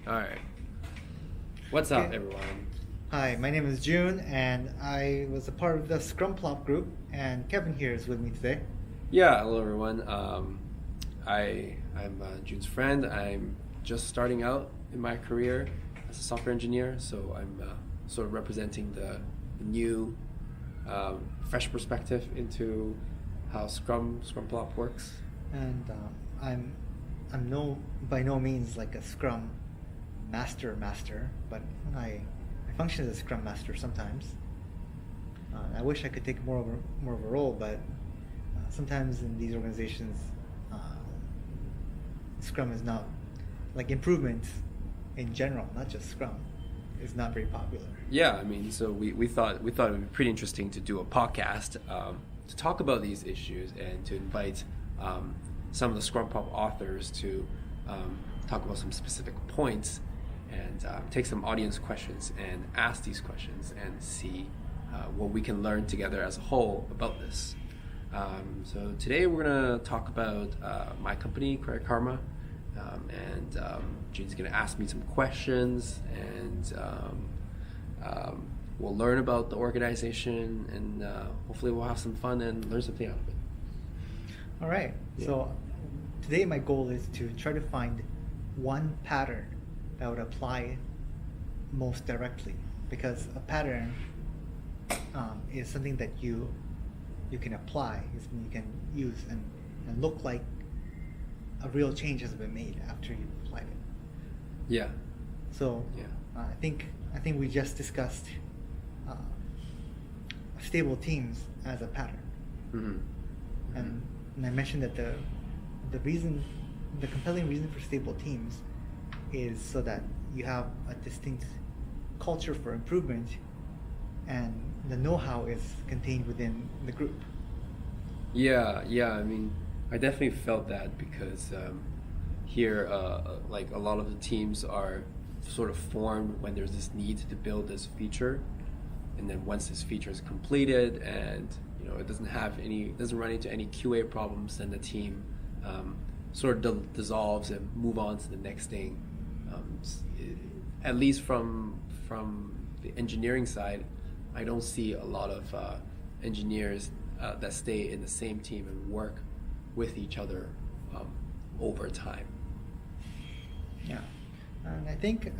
All right. What's up, Okay. everyone? Hi, my name is June, and I was a part of the Scrum Plop group, and Kevin here is with me today. Yeah, hello, everyone. I'm June's friend. I'm just starting out in my career as a software engineer, so I'm sort of representing the new, fresh perspective into how Scrum Plop works. And I'm no by no means like a Scrum master, but I function as a Scrum master sometimes. I wish I could take more of a role, but sometimes in these organizations, uh, Scrum is not like improvement in general, not just Scrum, is not very popular. Yeah, I mean, so we thought it would be pretty interesting to do a podcast to talk about these issues and to invite some of the Scrum Pop authors to talk about some specific points and take some audience questions and ask these questions and see what we can learn together as a whole about this. So today we're gonna talk about my company, Credit Karma, and June's gonna ask me some questions and. We'll learn about the organization and hopefully we'll have some fun and learn something out of it. All right. Yeah. So today my goal is to try to find one pattern that would apply most directly, because a pattern is something that you can apply, is something you can use and look like a real change has been made after you've applied it. Yeah. So Yeah. I think we just discussed stable teams as a pattern. Mm-hmm. And I mentioned that the compelling reason for stable teams is so that you have a distinct culture for improvement, and the know-how is contained within the group. Yeah. I mean, I definitely felt that because here, like a lot of the teams are sort of formed when there's this need to build this feature, and then once this feature is completed and it doesn't run into any QA problems, then the team sort of dissolves and move on to the next thing. At least from the engineering side, I don't see a lot of engineers that stay in the same team and work with each other over time. Yeah, and I think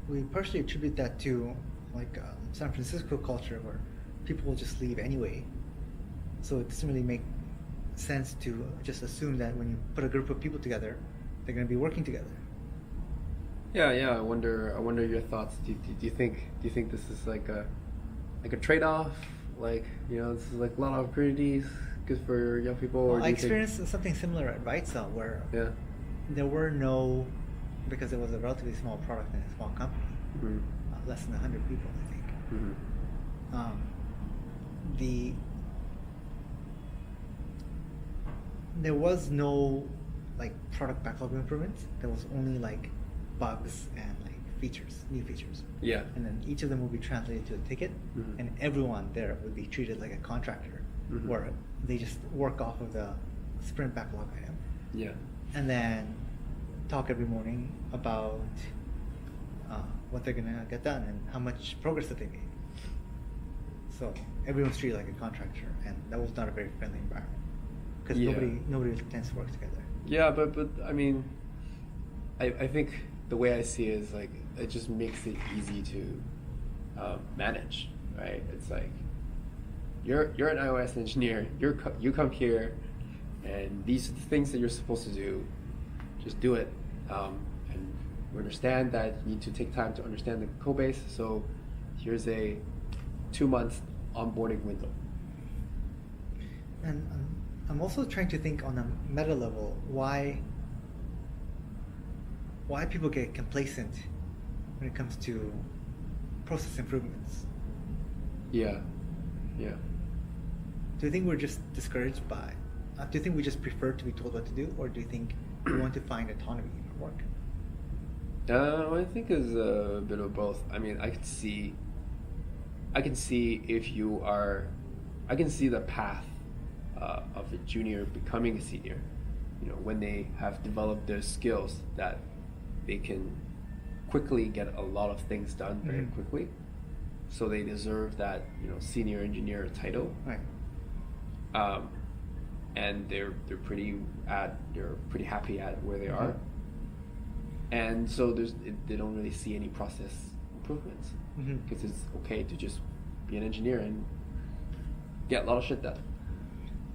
we partially attribute that to like San Francisco culture, where people will just leave anyway. So it doesn't really make sense to just assume that when you put a group of people together, they're going to be working together. Yeah. I wonder your thoughts. Do you think this is like a trade-off? Like this is like a lot of opportunities, good for young people. Or Well, do I you think? experienced something similar at Rightcell, where Yeah. there were no, because it was a relatively small product and a small company, Mm-hmm. less than 100 people, I think. Mm-hmm. The There was no like product backlog improvements. There was only like bugs and like new features. Yeah. And then each of them would be translated to a ticket, Mhm. and everyone there would be treated like a contractor, Mhm. where they just work off of the sprint backlog item, Yeah. and then talk every morning about what they're gonna get done and how much progress that they made. So everyone's treated like a contractor, and that was not a very friendly environment, because Yeah. nobody tends to work together. Yeah, but I mean, I think the way I see it is like it just makes it easy to manage, right? It's like you're an iOS engineer. You come here, and these are the things that you're supposed to do. Just do it, and we understand that you need to take time to understand the code base. So here's a 2 month onboarding window. And I'm also trying to think on a meta level why people get complacent when it comes to process improvements. Yeah. Do you think we're just discouraged by? Do you think we just prefer to be told what to do, or do you think we want to find autonomy in our work? I think it's a bit of both. I mean, I can see if you are, I can see the path of a junior becoming a senior. When they have developed their skills that they can quickly get a lot of things done very Mhm. quickly, so they deserve that senior engineer title. Right. And they're pretty happy at where they are, and so they don't really see any process improvements because it's okay to just be an engineer and get a lot of shit done.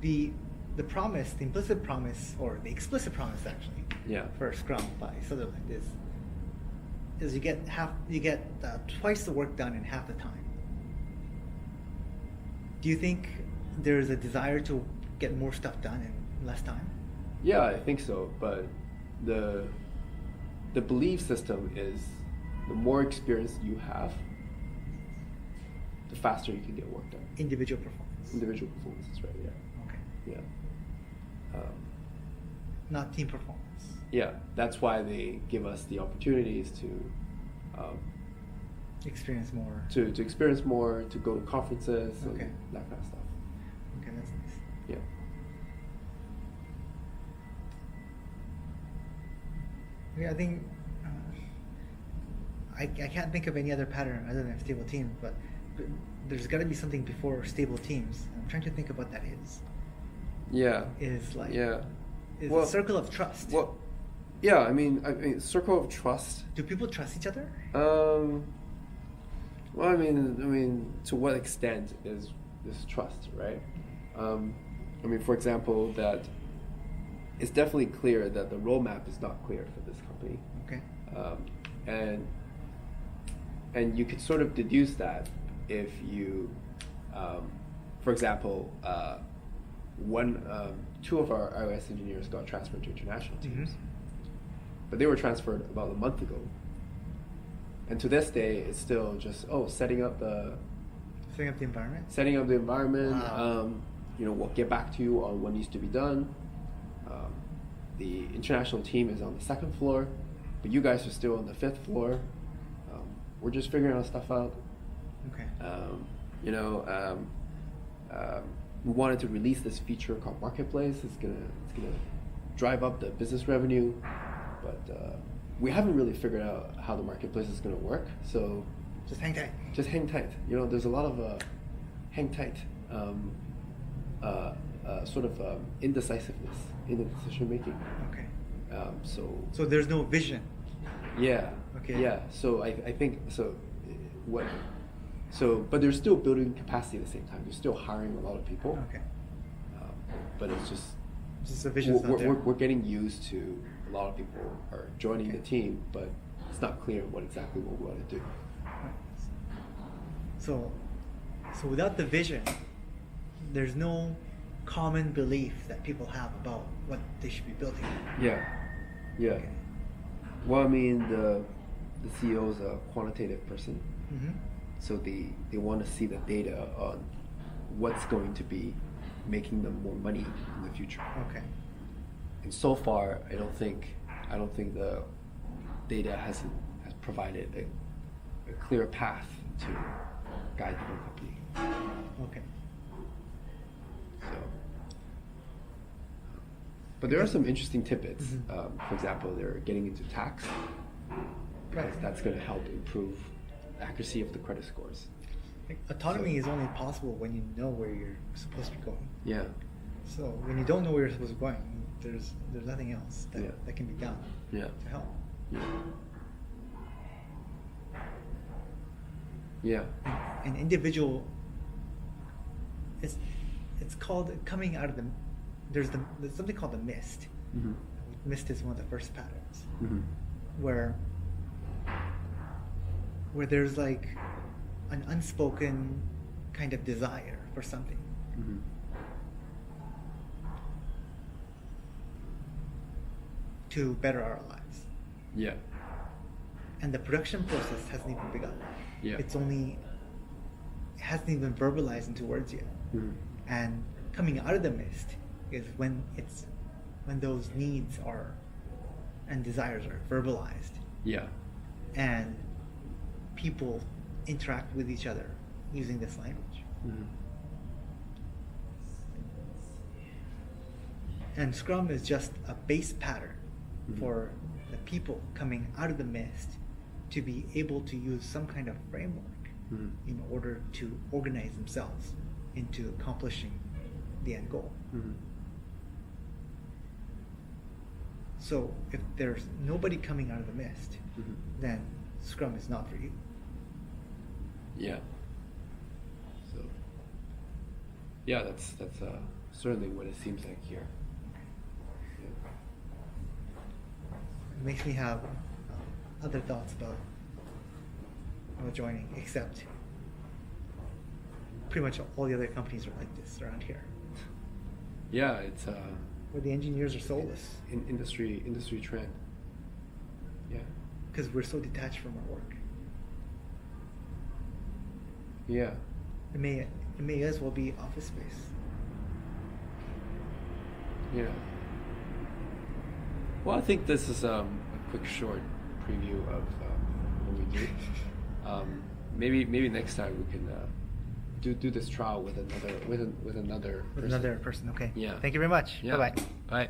The promise, the implicit promise, or the explicit promise actually, Yeah. for Scrum by Sutherland is you get twice the work done in half the time. Do you think there's a desire to get more stuff done in less time? Yeah, I think so. But the belief system is the more experience you have, the faster you can get work done. Individual performance. Individual performance is right. Yeah. Okay. Yeah. Not team performance. Yeah, that's why they give us the opportunities to Experience more. to experience more, to go to conferences, Okay. and that kind of stuff. Okay, that's nice. Yeah. Yeah, I think I can't think of any other pattern other than stable teams, but there's got to be something before stable teams. I'm trying to think of what that is. Yeah. Is like Yeah. is Well, a circle of trust. Well, yeah. I mean, circle of trust. Do people trust each other? Well, I mean, to what extent is this trust, right? I mean, for example, that it's definitely clear that the roadmap is not clear for this company. Okay. And you could sort of deduce that if you, for example, two of our iOS engineers got transferred to international teams, but they were transferred about a month ago. And to this day, it's still just setting up the environment. Wow. We'll get back to you on what needs to be done. The international team is on the 2nd floor, but you guys are still on the 5th floor. We're just figuring our stuff out. Okay. We wanted to release this feature called Marketplace. It's gonna drive up the business revenue, but we haven't really figured out how the marketplace is gonna work. So Just hang tight. just hang tight. There's a lot of hang tight, sort of indecisiveness in the decision making. Okay. So there's no vision. yeah. Okay. Yeah. So I think so. But they're still building capacity at the same time. They're still hiring a lot of people. Okay. But it's just the vision's not there. we're getting used to a lot of people are joining the team, but it's not clear what exactly what we want to do. So without the vision, there's no common belief that people have about what they should be building. Yeah. Yeah. Okay. Well, I mean, the CEO is a quantitative person, Mm-hmm. so they want to see the data on what's going to be making them more money in the future. Okay. And so far, I don't think the data has provided a clear path to guide the whole company. Okay. So, but there are some interesting tidbits. Mhm. For example, they're getting into tax. Because Right. that's going to help improve the accuracy of the credit scores. Like, autonomy So- is only possible when you know where you're supposed to be going. Yeah. So when you don't know where you're supposed to be going, there's nothing else that, Yeah. that can be done Yeah. to help. Yeah. Yeah. An individual, it's called coming out of the. There's something called the mist. Mm-hmm. Mist is one of the first patterns Mm-hmm. where there's like an unspoken kind of desire for something. Mm-hmm. To better our lives. Yeah. And the production process hasn't even begun. Yeah. It hasn't even verbalized into words yet. Mm-hmm. And coming out of the mist is when those needs and desires are verbalized, Yeah. and people interact with each other using this language. Mm-hmm. And Scrum is just a base pattern Mhm. for the people coming out of the mist to be able to use some kind of framework in order to organize themselves into accomplishing the end goal. So if there's nobody coming out of the mist, then Scrum is not for you. Yeah. So yeah, that's certainly what it seems like here. It makes me have other thoughts about joining, except pretty much all the other companies are like this around here, Yeah, it's where the engineers are soulless industry trend. Yeah. because we're so detached from our work. Yeah. It may as well be office space. Yeah. Well, I think this is a quick, short preview of what we do. Maybe next time we can do this trial with another person. With another person. Okay. Yeah. Thank you very much. Yeah. Bye-bye. Bye.